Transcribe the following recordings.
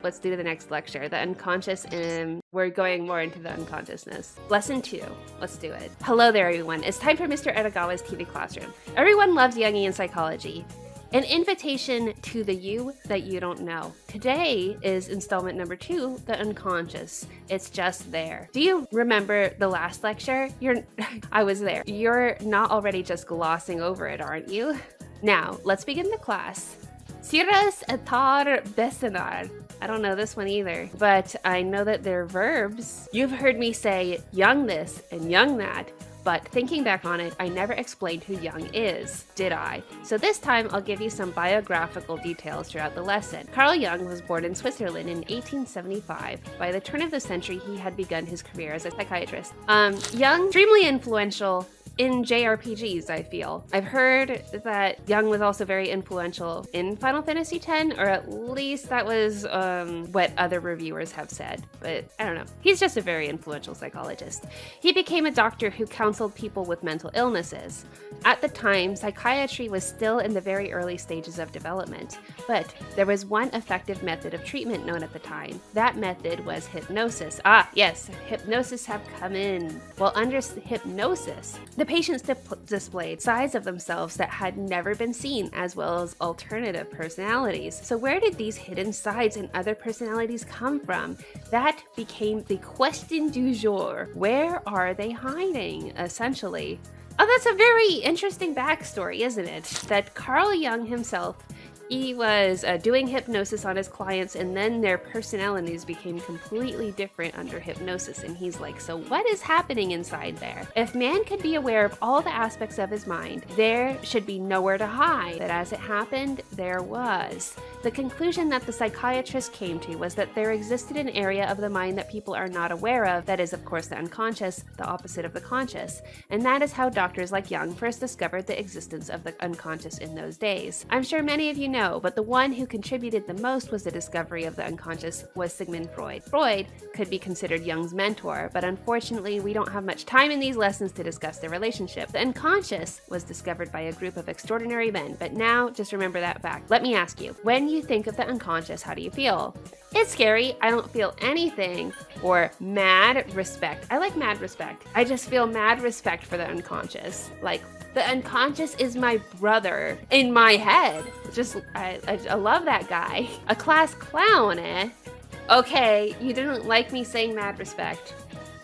Let's do the next lecture, the unconscious, and we're going more into the unconsciousness. Lesson 2. Let's do it. Hello there, everyone. It's time for Mr. Edogawa's TV Classroom. Everyone loves Jungian psychology. An invitation to the you that you don't know. Today is installment number 2, the unconscious. It's just there. Do you remember the last lecture? I was there. You're not already just glossing over it, aren't you? Now, let's begin the class. Siras etar besenar. I don't know this one either, but I know that they're verbs. You've heard me say young this and young that, but thinking back on it, I never explained who Jung is, did I? So this time, I'll give you some biographical details throughout the lesson. Carl Jung was born in Switzerland in 1875. By the turn of the century, he had begun his career as a psychiatrist. Jung, extremely influential in JRPGs, I feel. I've heard that Jung was also very influential in Final Fantasy X, or at least that was what other reviewers have said, but I don't know. He's just a very influential psychologist. He became a doctor who counseled people with mental illnesses. At the time, psychiatry was still in the very early stages of development, but there was one effective method of treatment known at the time. That method was hypnosis. Ah, yes, hypnosis have come in. Well, under hypnosis, the patients displayed sides of themselves that had never been seen, as well as alternative personalities. So where did these hidden sides and other personalities come from? That became the question du jour. Where are they hiding, essentially? Oh, that's a very interesting backstory, isn't it? That Carl Jung himself, he was doing hypnosis on his clients, and then their personalities became completely different under hypnosis. And he's like, so what is happening inside there? If man could be aware of all the aspects of his mind, there should be nowhere to hide. But as it happened, there was. The conclusion that the psychiatrist came to was that there existed an area of the mind that people are not aware of, that is, of course, the unconscious, the opposite of the conscious. And that is how doctors like Jung first discovered the existence of the unconscious in those days. I'm sure many of you know, but the one who contributed the most was the discovery of the unconscious was Sigmund Freud. Freud could be considered Jung's mentor, but unfortunately, we don't have much time in these lessons to discuss their relationship. The unconscious was discovered by a group of extraordinary men, but now just remember that fact. Let me ask you, when you think of the unconscious, how do you feel? It's scary, I don't feel anything, or mad respect. I like mad respect. I just feel mad respect for the unconscious. Like, the unconscious is my brother in my head. I love that guy. A class clown, eh? Okay, you didn't like me saying mad respect.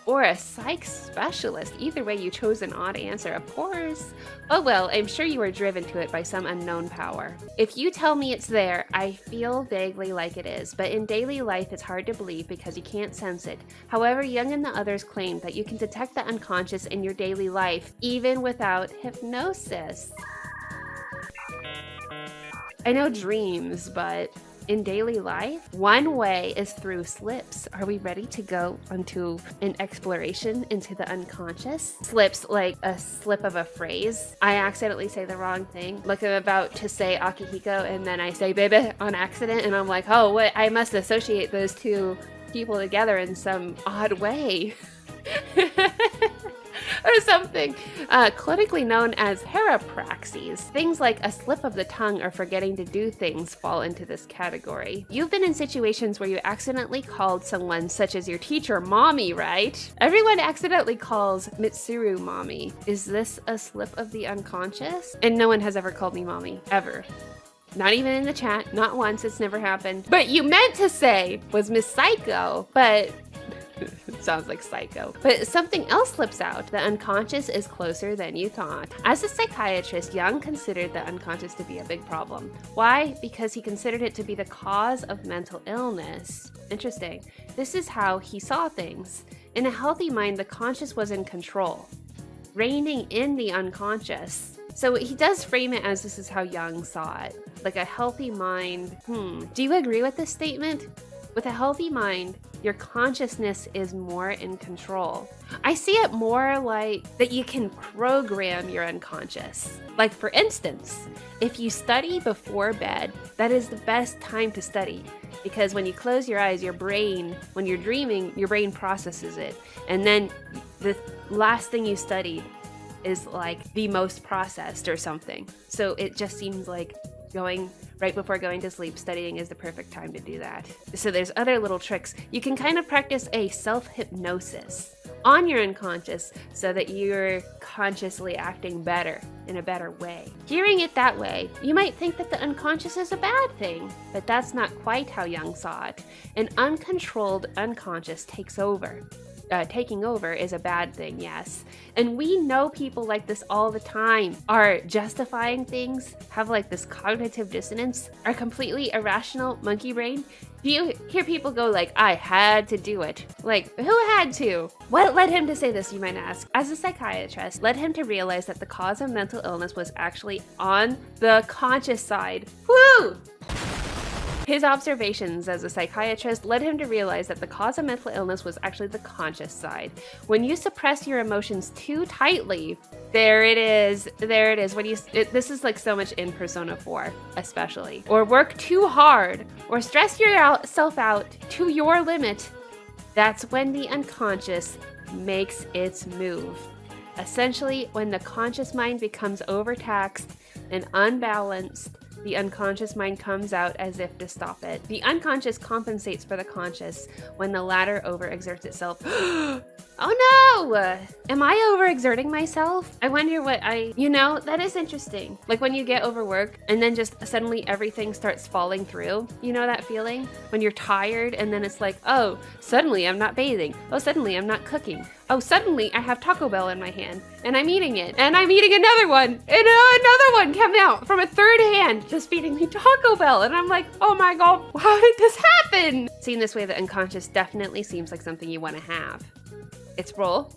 Or a psych specialist. Either way, you chose an odd answer, of course. Oh well, I'm sure you were driven to it by some unknown power. If you tell me it's there, I feel vaguely like it is, but in daily life it's hard to believe because you can't sense it. However, Jung and the others claim that you can detect the unconscious in your daily life, even without hypnosis. I know dreams, but in daily life, one way is through slips. Are we ready to go onto an exploration into the unconscious? Slips, like a slip of a phrase. I accidentally say the wrong thing. Like I'm about to say Akihiko and then I say baby on accident and I'm like, oh, what? I must associate those two people together in some odd way. Or something. Clinically known as parapraxis. Things like a slip of the tongue or forgetting to do things fall into this category. You've been in situations where you accidentally called someone, such as your teacher, mommy, right? Everyone accidentally calls Mitsuru mommy. Is this a slip of the unconscious? And no one has ever called me mommy, ever. Not even in the chat, not once, it's never happened. But you meant to say was Miss Psycho, but it sounds like psycho. But something else slips out. The unconscious is closer than you thought. As a psychiatrist, Jung considered the unconscious to be a big problem. Why? Because he considered it to be the cause of mental illness. Interesting. This is how he saw things. In a healthy mind, the conscious was in control, reigning in the unconscious. So he does frame it as this is how Jung saw it. Like a healthy mind. Do you agree with this statement? With a healthy mind, your consciousness is more in control. I see it more like that you can program your unconscious. Like for instance, if you study before bed, that is the best time to study. Because when you close your eyes, your brain, when you're dreaming, your brain processes it. And then the last thing you study is like the most processed or something. So it just seems like going right before going to sleep, studying is the perfect time to do that. So there's other little tricks. You can kind of practice a self-hypnosis on your unconscious so that you're consciously acting better in a better way. Hearing it that way, you might think that the unconscious is a bad thing, but that's not quite how Jung saw it. An uncontrolled unconscious takes over. Taking over is a bad thing, yes. And we know people like this all the time, are justifying things, have like this cognitive dissonance, are completely irrational monkey brain. Do you hear people go like, I had to do it? Like, who had to? What led him to say this, you might ask? As a psychiatrist, led him to realize that the cause of mental illness was actually on the conscious side. Woo! His observations as a psychiatrist led him to realize that the cause of mental illness was actually the conscious side. When you suppress your emotions too tightly, there it is. This is like so much in Persona 4, especially. Or work too hard, or stress yourself out to your limit, that's when the unconscious makes its move. Essentially, when the conscious mind becomes overtaxed and unbalanced, the unconscious mind comes out as if to stop it. The unconscious compensates for the conscious when the latter overexerts itself. Oh no! Am I overexerting myself? I wonder what that is interesting. Like when you get overworked and then just suddenly everything starts falling through. You know that feeling? When you're tired and then it's like, oh, suddenly I'm not bathing. Oh, suddenly I'm not cooking. Oh, suddenly I have Taco Bell in my hand and I'm eating it. And I'm eating another one. And another one came out from a third hand just feeding me Taco Bell. And I'm like, oh my God, how did this happen? Seen this way, the unconscious definitely seems like something you want to have. Its role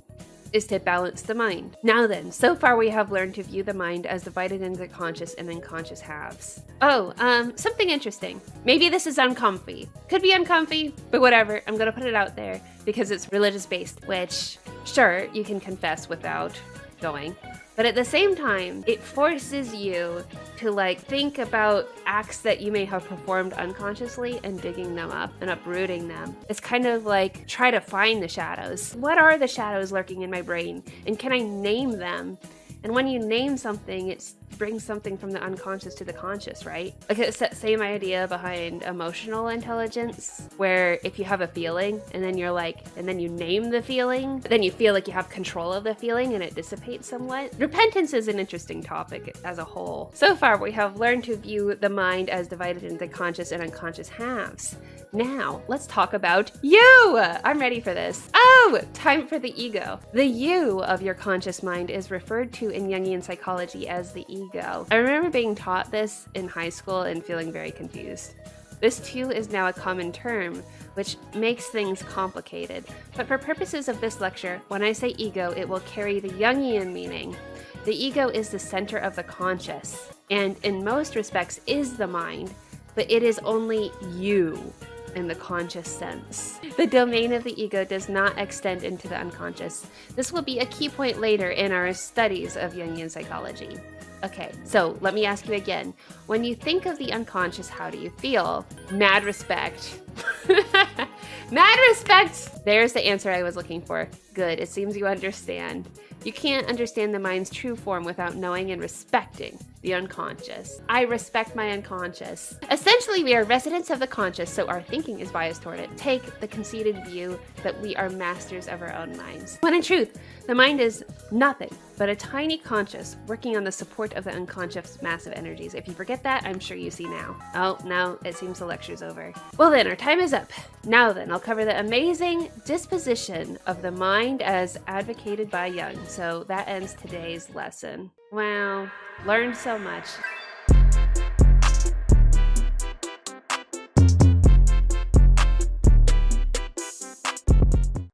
is to balance the mind. Now then, so far we have learned to view the mind as divided into conscious and unconscious halves. Oh, something interesting. Maybe this is uncomfy. Could be uncomfy, but whatever. I'm gonna put it out there because it's religious-based, which, sure, you can confess without going. But at the same time, it forces you to like think about acts that you may have performed unconsciously and digging them up and uprooting them. It's kind of like try to find the shadows. What are the shadows lurking in my brain? And can I name them? And when you name something, it brings something from the unconscious to the conscious, right? Like it's that same idea behind emotional intelligence, where if you have a feeling and then you name the feeling, then you feel like you have control of the feeling and it dissipates somewhat. Repentance is an interesting topic as a whole. So far, we have learned to view the mind as divided into conscious and unconscious halves. Now, let's talk about you! I'm ready for this. Oh, time for the ego. The you of your conscious mind is referred to in Jungian psychology as the ego. I remember being taught this in high school and feeling very confused. This too is now a common term, which makes things complicated. But for purposes of this lecture, when I say ego, it will carry the Jungian meaning. The ego is the center of the conscious, and in most respects is the mind, but it is only you in the conscious sense. The domain of the ego does not extend into the unconscious. This will be a key point later in our studies of Jungian psychology. Okay, so let me ask you again. When you think of the unconscious, how do you feel? Mad respect. Mad respect! There's the answer I was looking for. Good, it seems you understand. You can't understand the mind's true form without knowing and respecting the unconscious. I respect my unconscious. Essentially, we are residents of the conscious, so our thinking is biased toward it. Take the conceited view that we are masters of our own minds. When in truth, the mind is nothing but a tiny conscious working on the support of the unconscious massive energies. If you forget that, I'm sure you see now. Oh, now it seems the lecture's over. Well then, our time is up. Now then, I'll cover the amazing disposition of the mind as advocated by Jung. So that ends today's lesson. Wow, learned so much.